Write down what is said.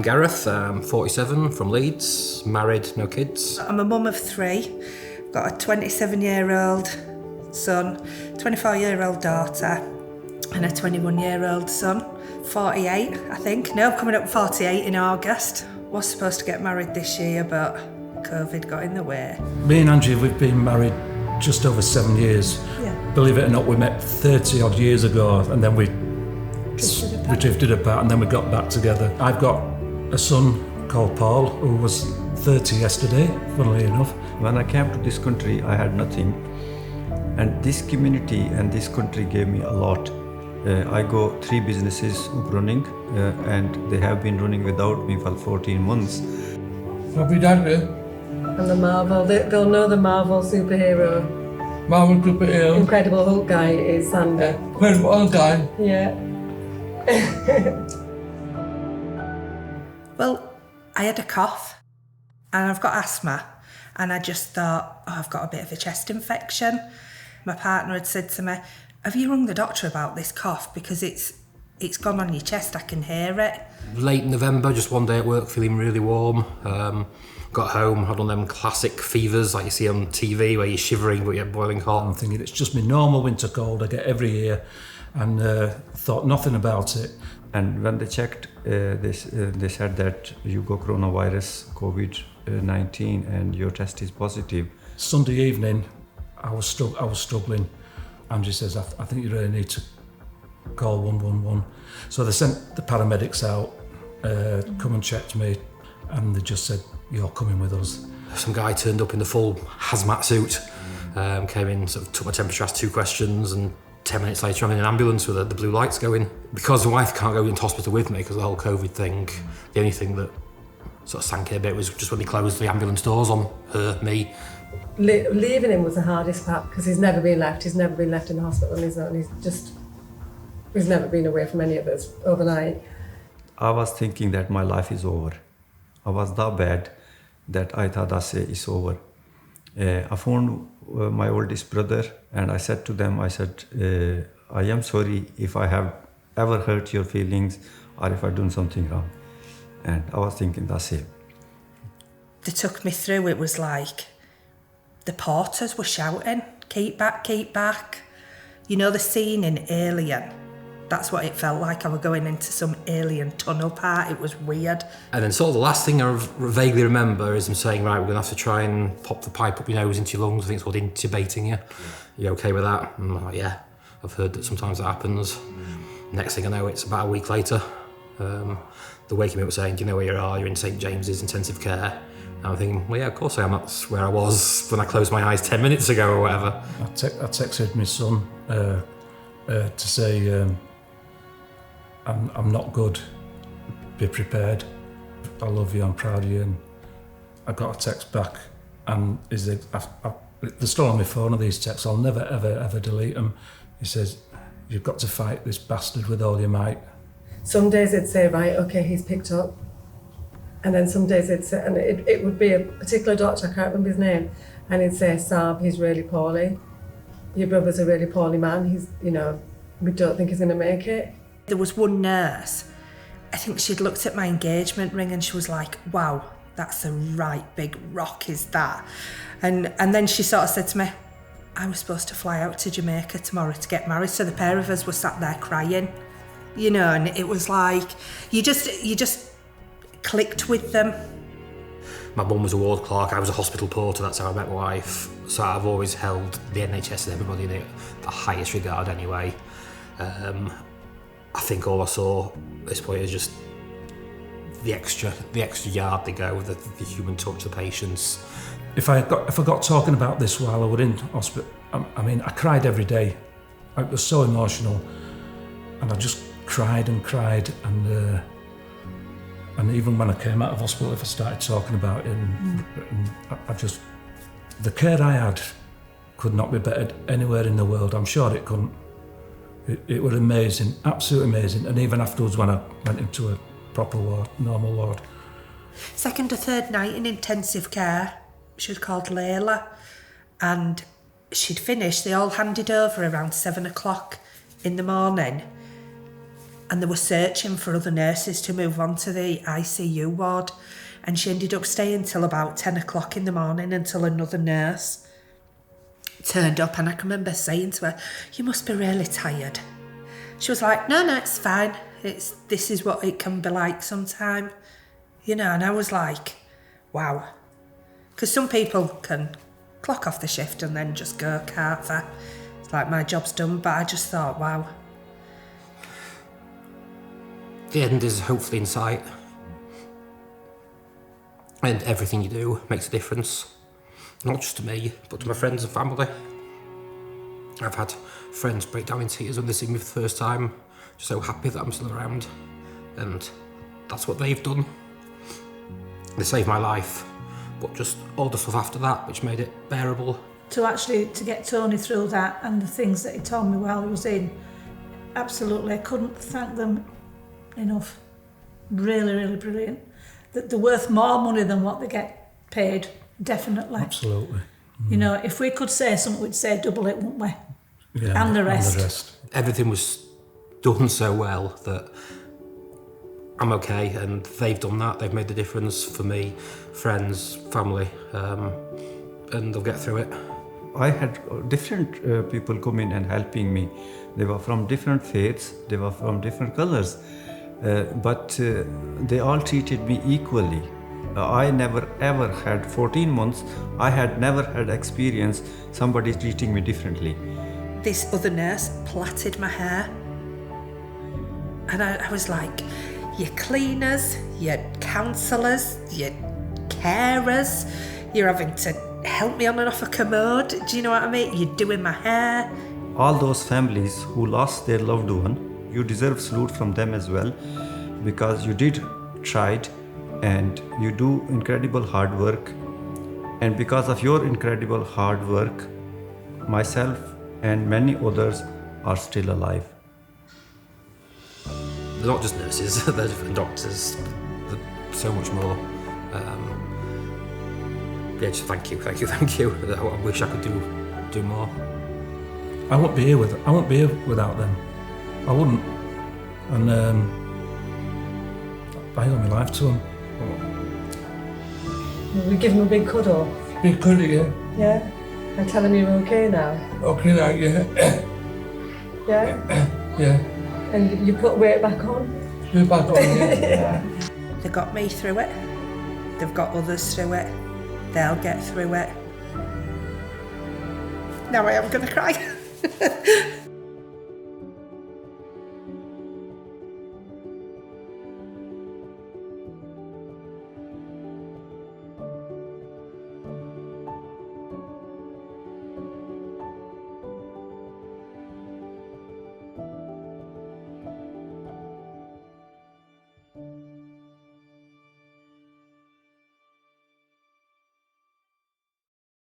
Gareth, I'm 47, from Leeds, married, no kids. I'm a mum of 3, got a 27-year-old son, 24-year-old daughter and a 21-year-old son. 48, I think. No, coming up 48 in August. Was supposed to get married this year, but Covid got in the way. Me and Angie, we've been married just over 7 years. Yeah. Believe it or not, we met 30 odd years ago and then we drifted apart and then we got back together. I've got a son called Paul who was 30 yesterday, funnily enough. When I came to this country, I had nothing. And this community and this country gave me a lot. I go 3 businesses running and they have been running without me for 14 months. Happy Daddy. And the Marvel, they'll know the Marvel superhero. Marvel superhero. Incredible Hulk guy is Sandy. Incredible Hulk guy. Yeah. Well, I had a cough and I've got asthma and I just thought, I've got a bit of a chest infection. My partner had said to me, have you rung the doctor about this cough? Because it's gone on your chest, I can hear it. Late November, just one day at work, feeling really warm. Got home, had one of them classic fevers like you see on TV where you're shivering but you're boiling hot. I'm thinking it's just my normal winter cold I get every year and thought nothing about it. And when they checked, they said that you got coronavirus, Covid-19, and your test is positive. Sunday evening, I was struggling. Angie says, I think you really need to call 111. So they sent the paramedics out, come and checked me, and they just said, you're coming with us. Some guy turned up in the full hazmat suit, came in, sort of took my temperature, asked 2 questions, and 10 minutes later I'm in an ambulance with the blue lights going. Because my wife can't go into hospital with me because of the whole Covid thing, the only thing that sort of sank in a bit was just when they closed the ambulance doors on her, me. Leaving him was the hardest part because he's never been left. He's never been left in the hospital on his own. He's never been away from any of us overnight. I was thinking that my life is over. I was that bad that I thought it's over. I phoned my oldest brother and I said to them, I said, I am sorry if I have ever hurt your feelings or if I've done something wrong. And I was thinking, that's it. They took me through, it was like the porters were shouting, keep back, keep back. You know the scene in Alien? That's what it felt like. I was going into some alien tunnel part. It was weird. And then sort of the last thing I vaguely remember is them saying, right, we're going to have to try and pop the pipe up your nose into your lungs. I think it's called intubating you. You okay with that? And I'm like, yeah, I've heard that sometimes that happens. Next thing I know, it's about a week later. They're waking me up saying, do you know where you are? You're in St James's intensive care. And I'm thinking, well, yeah, of course I am. That's where I was when I closed my eyes 10 minutes ago or whatever. I texted my son to say, I'm not good, be prepared. I love you, I'm proud of you. And I got a text back and they're still on my phone, of these texts. I'll never, ever delete them. He says, you've got to fight this bastard with all your might. Some days it'd say, right, okay, he's picked up. And then some days it'd say, and it would be a particular doctor, I can't remember his name, and he'd say, Saab, he's really poorly. Your brother's a really poorly man. He's, we don't think he's going to make it. There was one nurse, I think she'd looked at my engagement ring and she was like, wow, that's a right big rock, is that? And then she sort of said to me, I was supposed to fly out to Jamaica tomorrow to get married, so the pair of us were sat there crying, and it was like, you just clicked with them. My mum was a ward clerk, I was a hospital porter, that's how I met my wife. So I've always held the NHS and everybody in it the highest regard anyway. I think all I saw at this point is just the extra yard they go, the human touch, the patience. If I got talking about this while I was in hospital, I cried every day. I was so emotional, and I just cried and cried, and even when I came out of hospital, if I started talking about it, and the care I had could not be bettered anywhere in the world. I'm sure it couldn't. It was amazing, absolutely amazing. And even afterwards when I went into a proper ward, normal ward. Second or third night in intensive care, she was called Layla, and she'd finished, they all handed over around 7 o'clock in the morning. and they were searching for other nurses to move on to the ICU ward, and she ended up staying till about 10 o'clock in the morning until another nurse turned up, and I can remember saying to her, "You must be really tired." She was like, no, it's fine. This is what it can be like sometime. You know, and I was like, wow. Because some people can clock off the shift and then just go, can't they? It's like, my job's done, but I just thought, wow. The end is hopefully in sight. And everything you do makes a difference. Not just to me, but to my friends and family. I've had friends break down in tears when they see me for the first time, just so happy that I'm still around. And that's what they've done. They saved my life, but just all the stuff after that, which made it bearable. To get Tony through that and the things that he told me while he was in, absolutely, I couldn't thank them enough. Really, really brilliant. They're worth more money than what they get paid, definitely. Absolutely. You know, if we could say something, we'd say double it, wouldn't we? Yeah, And the rest. Everything was done so well that I'm okay, and they've done that. They've made the difference for me, friends, family, and they'll get through it. I had different people come in and helping me. They were from different faiths, they were from different colors, but they all treated me equally. I never ever had 14 months, I had never had experience somebody treating me differently. This other nurse plaited my hair. And I was like, your cleaners, your counsellors, your carers, you're having to help me on and off a commode. Do you know what I mean? You're doing my hair. All those families who lost their loved one, you deserve salute from them as well, because you did tried and you do incredible hard work. And because of your incredible hard work, myself and many others are still alive. They're not just nurses, they're different doctors, they're so much more. Yeah, just thank you. I wish I could do more. I wouldn't be here without them. I wouldn't. And I owe my life to them. We give him a big cuddle. Big cuddle, yeah. Yeah. And tell him you're okay now. Okay, now, yeah. Yeah. Yeah. And you put weight back on. We're back on, yeah. They got me through it. They've got others through it. They'll get through it. Now I am going to cry.